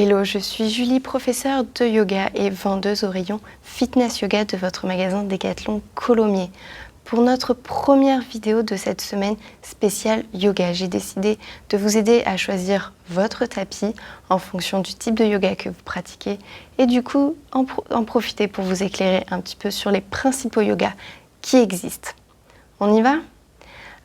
Hello, je suis Julie, professeure de yoga et vendeuse au rayon Fitness Yoga de votre magasin Decathlon Colomiers. Pour notre première vidéo de cette semaine spéciale yoga, j'ai décidé de vous aider à choisir votre tapis en fonction du type de yoga que vous pratiquez et du coup en profiter pour vous éclairer un petit peu sur les principaux yogas qui existent. On y va ?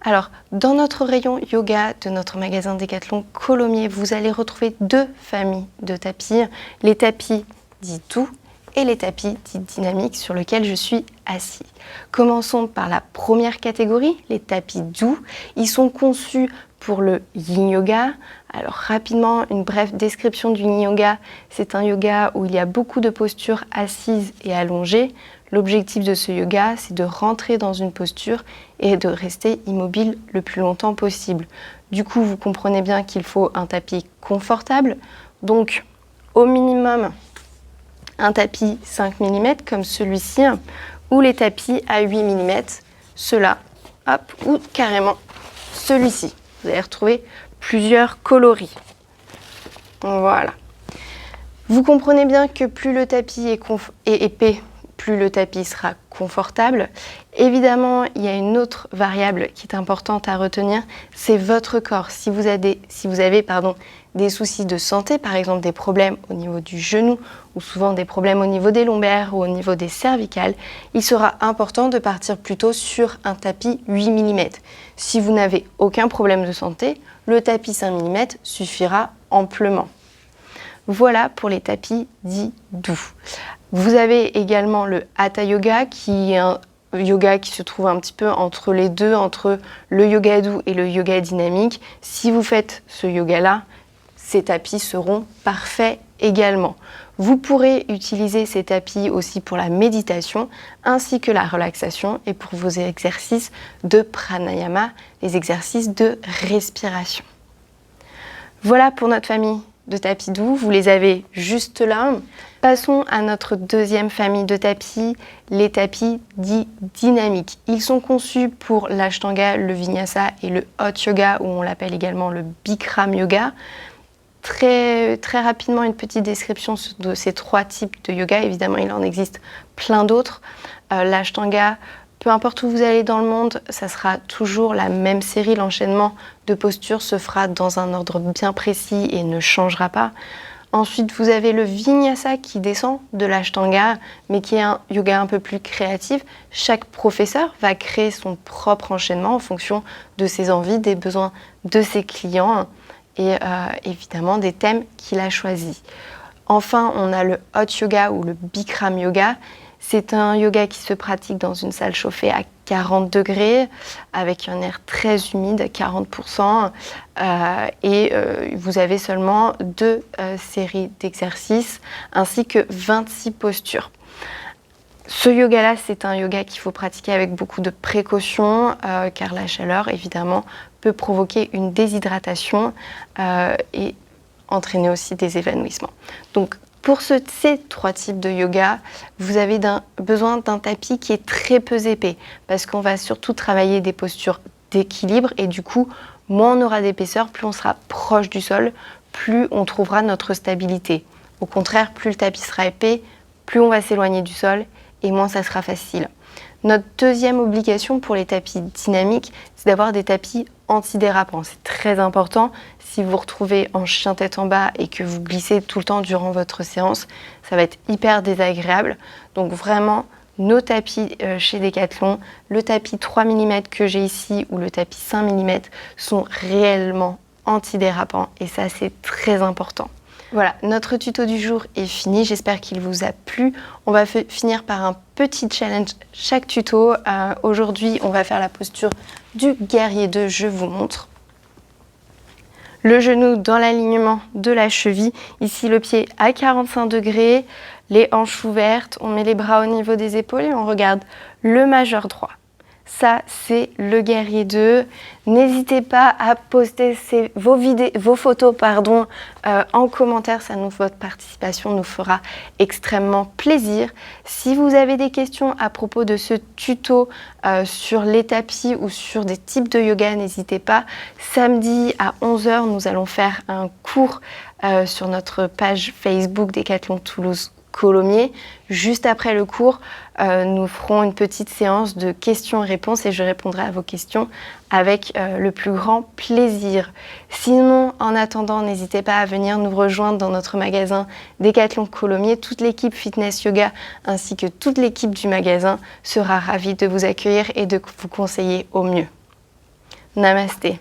Alors, dans notre rayon yoga de notre magasin Decathlon Colomiers, vous allez retrouver deux familles de tapis, les tapis dits doux et les tapis dits dynamiques sur lesquels je suis assis. Commençons par la première catégorie, les tapis doux. Ils sont conçus pour le yin yoga. Alors rapidement, une brève description du yin yoga. C'est un yoga où il y a beaucoup de postures assises et allongées. L'objectif de ce yoga, c'est de rentrer dans une posture et de rester immobile le plus longtemps possible. Du coup, vous comprenez bien qu'il faut un tapis confortable. Donc, au minimum, un tapis 5 mm comme celui-ci, ou les tapis à 8 mm, ceux-là, hop, ou carrément celui-ci. Vous allez retrouver plusieurs coloris. Voilà. Vous comprenez bien que plus le tapis est épais, plus le tapis sera confortable. Évidemment, il y a une autre variable qui est importante à retenir, c'est votre corps. Si vous avez des soucis de santé, par exemple des problèmes au niveau du genou ou souvent des problèmes au niveau des lombaires ou au niveau des cervicales, il sera important de partir plutôt sur un tapis 8 mm. Si vous n'avez aucun problème de santé, le tapis 5 mm suffira amplement. Voilà pour les tapis dits doux. Vous avez également le Hatha Yoga qui est un yoga qui se trouve un petit peu entre les deux, entre le yoga doux et le yoga dynamique. Si vous faites ce yoga-là, ces tapis seront parfaits également. Vous pourrez utiliser ces tapis aussi pour la méditation ainsi que la relaxation et pour vos exercices de pranayama, les exercices de respiration. Voilà pour notre famille de tapis doux, vous les avez juste là. Passons à notre deuxième famille de tapis, les tapis dits dynamiques. Ils sont conçus pour l'Ashtanga, le Vinyasa et le Hot Yoga, ou on l'appelle également le Bikram Yoga. Très rapidement, une petite description de ces trois types de yoga. Évidemment, il en existe plein d'autres. L'Ashtanga, peu importe où vous allez dans le monde, ça sera toujours la même série. L'enchaînement de postures se fera dans un ordre bien précis et ne changera pas. Ensuite, vous avez le Vinyasa qui descend de l'Ashtanga, mais qui est un yoga un peu plus créatif. Chaque professeur va créer son propre enchaînement en fonction de ses envies, des besoins de ses clients et évidemment des thèmes qu'il a choisis. Enfin, on a le Hot Yoga ou le Bikram Yoga. C'est un yoga qui se pratique dans une salle chauffée à 40 degrés, avec un air très humide, 40%, et vous avez seulement deux séries d'exercices, ainsi que 26 postures. Ce yoga-là, c'est un yoga qu'il faut pratiquer avec beaucoup de précautions, car la chaleur, évidemment, peut provoquer une déshydratation et entraîner aussi des évanouissements. Donc, pour ces trois types de yoga, vous avez besoin d'un tapis qui est très peu épais parce qu'on va surtout travailler des postures d'équilibre et du coup, moins on aura d'épaisseur, plus on sera proche du sol, plus on trouvera notre stabilité. Au contraire, plus le tapis sera épais, plus on va s'éloigner du sol et moins ça sera facile. Notre deuxième obligation pour les tapis dynamiques, c'est d'avoir des tapis antidérapants. C'est très important. Si vous vous retrouvez en chien tête en bas et que vous glissez tout le temps durant votre séance, ça va être hyper désagréable. Donc vraiment, nos tapis chez Decathlon, le tapis 3 mm que j'ai ici ou le tapis 5 mm sont réellement antidérapants et ça c'est très important. Voilà, notre tuto du jour est fini, j'espère qu'il vous a plu. On va finir par un petit challenge chaque tuto. Aujourd'hui, on va faire la posture du guerrier 2, je vous montre. Le genou dans l'alignement de la cheville, ici le pied à 45 degrés, les hanches ouvertes, on met les bras au niveau des épaules et on regarde le majeur droit. Ça, c'est le guerrier 2. N'hésitez pas à poster vos photos en commentaire. Votre participation nous fera extrêmement plaisir. Si vous avez des questions à propos de ce tuto sur les tapis ou sur des types de yoga, n'hésitez pas. Samedi à 11 h, nous allons faire un cours sur notre page Facebook Décathlon Toulouse Colomiers. Juste après le cours, nous ferons une petite séance de questions-réponses et je répondrai à vos questions avec le plus grand plaisir. Sinon, en attendant, n'hésitez pas à venir nous rejoindre dans notre magasin Décathlon Colomiers. Toute l'équipe Fitness Yoga ainsi que toute l'équipe du magasin sera ravie de vous accueillir et de vous conseiller au mieux. Namasté.